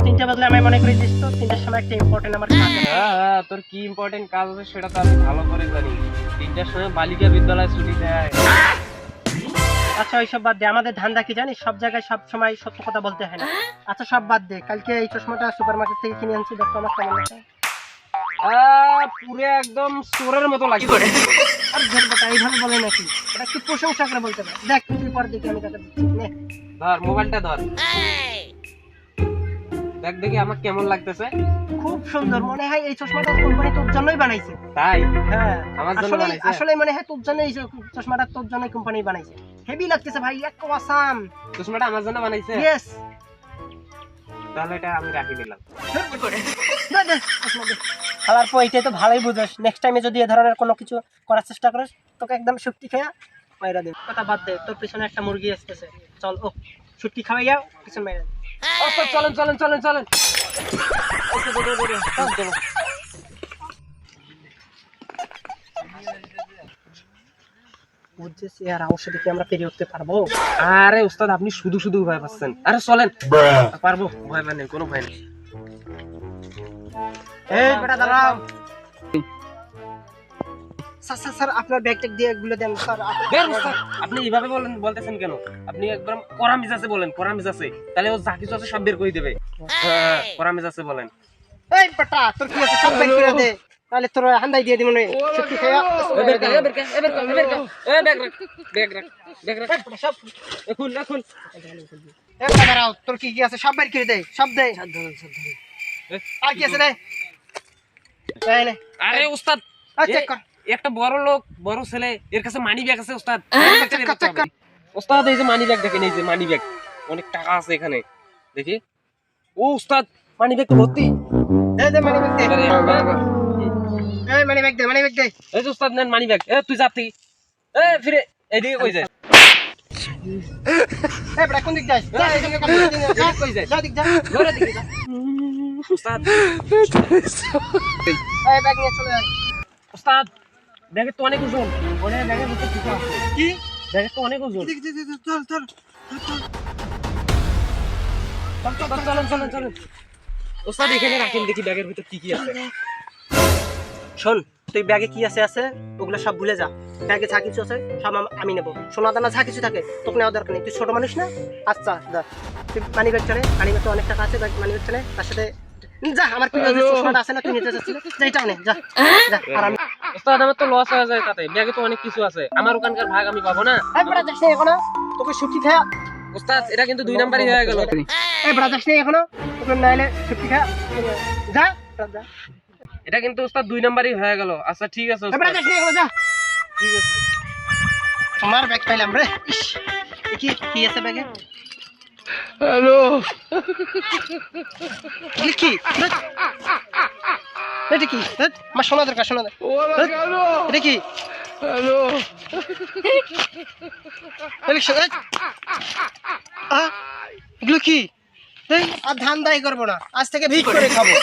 তিনটা বদলে আমি মনে করি দিস তো তিনটার সময় একটা ইম্পর্টেন্ট আমার কাজ আছে। হ্যাঁ, তোর কি ইম্পর্টেন্ট কাজ আছে সেটা তো আমি ভালো করে জানি। 3টার সময় বালিকা বিদ্যালয় ছুটি দেয়। আচ্ছা ওইসব বাদ দে, আমাদের ধান্দা কি জানিস, সব জায়গায় সব সময় সত্য কথা বলতে হয় না। আচ্ছা সব বাদ দে, কালকে এই চশমাটা সুপার মার্কেট থেকে কিনে আনছি, দেখো আমার কেমন লাগে। পুরো একদম চোরের মতো লাগে। আর ধর বেটা, এইভাবে বলে নাকি, এটা একটু প্রশংসা করে বলতে পারে। দেখ তুই পরে দেখি আমি টাকা দিচ্ছি, নে। ধর মোবাইলটা ধর, দেখ দেখি আমার কেমন লাগতেছে। খুব সুন্দর, মনে হয় এই চশমাটা কোম্পানি তোর জন্যই বানাইছে। তাই? হ্যাঁ আমার জন্য আসলে বানাইছে? আসলে মনে হয় তোর জন্য এই চশমাটা তোর জন্যই কোম্পানি বানাইছে। হেভি লাগতেছে ভাই, এক আসাম। চশমাটা আমার জন্য বানাইছে? ইয়েস। তাহলে এটা আমি রাখি দিলাম। খাওয়ার পর এটাই তো ভালোই বুঝোস, নেক্সট টাইমে যদি এ ধরনের কোনো কিছু করার চেষ্টা করিস তোকে একদম শুটকি খেয়া মাইরা দিন। কথা বাদ দে, তোর পিছনে একটা মুরগি আসতেছে, চল ও শুটকি খাওয়াই যাও, পিছনে মাইরা দিন। চলেন চলেন চলেন চলেন। বুঝছিস আর আমার সাথে কি আমরা পেরিয়ে উঠতে পারবো? আরে উস্তাদ আপনি শুধু শুধু ভয় পাচ্ছেন। আরে চলেন, পারবো, ভয় নেই, কোনো ভয় নেই। এই বেটা দাঁড়াও। স্যার স্যার স্যার আপনার ব্যাগ ট্যাগ দিয়ে এগুলো দেন স্যার। আপনি এইভাবে বলতেছেন কেন? আপনি একদম কড়া মেজাজে বলেন, কড়া মেজাজে, তাহলে ও যা কিছু আছে সব বের করে দেবে। হ্যাঁ, কড়া মেজাজে বলেন। এই বেটা তোর কি আছে, সব বের করে দে, তাহলে তোর হান্দাই দিয়ে দিব না শুটকি খাওয়া। এখন এখন এই বেটা দাঁড়াও, তোর কি কি আছে সব বের করে দে, সব দে। আর কি আছে রে? এই নে। আরে উস্তাদ, চেক কর। একটা বড় লোক, বড় ছেলে, এর কাছে মানি ব্যাগ আছে উস্তাদ। চেক কর। উস্তাদ এই যে মানি ব্যাগ দেখেন, এই যে মানি ব্যাগ, অনেক টাকা আছে এখানে, দেখি। ও উস্তাদ, মানি ব্যাগ ভর্তি। এই দে মানি ব্যাগ দে। এই মানি ব্যাগ দে, মানি ব্যাগ দে। এই যে উস্তাদ নেন মানি ব্যাগ। তুই যাতি, ফিরে এইদিকে কই যায়? এই বেটা কোন দিক যাস? যা এদিকে কাম করে দিন। যা কই যায়? যা দিক যা। ঘরে দিকে যা। উস্তাদ, এই ব্যাগ নিয়ে চলে আয়। উস্তাদ ব্যাগের তো অনেক ওজন। ওরে ব্যাগের ভিতরে কিছু আছে। কি? ব্যাগের তো অনেক ওজন। চল চল চলেন চলেন চলেন। উস্তাদ এখানে রাখেন, দেখি ব্যাগের ভিতর কি কি আছে। শোন, তুই ব্যাগে কি আছে আছে ওগুলো সব ভুলে যা। ব্যাগে যা কিছু আছে সব আমি নেবো। সোনা দানা যা কিছু থাকে তোকে নেওয়ার দরকার নেই, তুই ছোট মানুষ না। আচ্ছা দা, তুই মানি ব্যাগ চলে, মানি ব্যাগে অনেক টাকা আছে, মানি ব্যাগ চলে, তার সাথে যা আমার কি সোনাটা আছে না তুই নিতে চাচ্ছিস, যা এটাও নে, যা যা। আর আমি উস্তাদ আমার তো লস হয়ে যায় তাতে, ব্যাগে তো অনেক কিছু আছে, আমার ওখানকার ভাগ আমি পাবো না। এই বেটা যাস না এখনো, তোকে শুটকি খায়া। উস্তাদ এটা কিন্তু 2 নাম্বারই হয়ে গেল। এই বেটা যাস না এখনো, তোকে নাইলে শুটকি খায়া যা যা। এটা কিন্তু উস্তাদ 2 নাম্বারই হয়ে গেল। আচ্ছা ঠিক আছে এই বেটা উস্তাদ, যাস না এখনো, যা। ঠিক আছে। তোমার ব্যাগ পাইলাম রে। ইস, কি কি আছে ব্যাগে? হ্যালো, কি এটা কি? আমার শোনা দরকার, শোনা দরকার। এটা কি? হ্যালো, এগুলো কি? আর ধান দাই করবো না, আজ থেকে ভিক করে খাবো।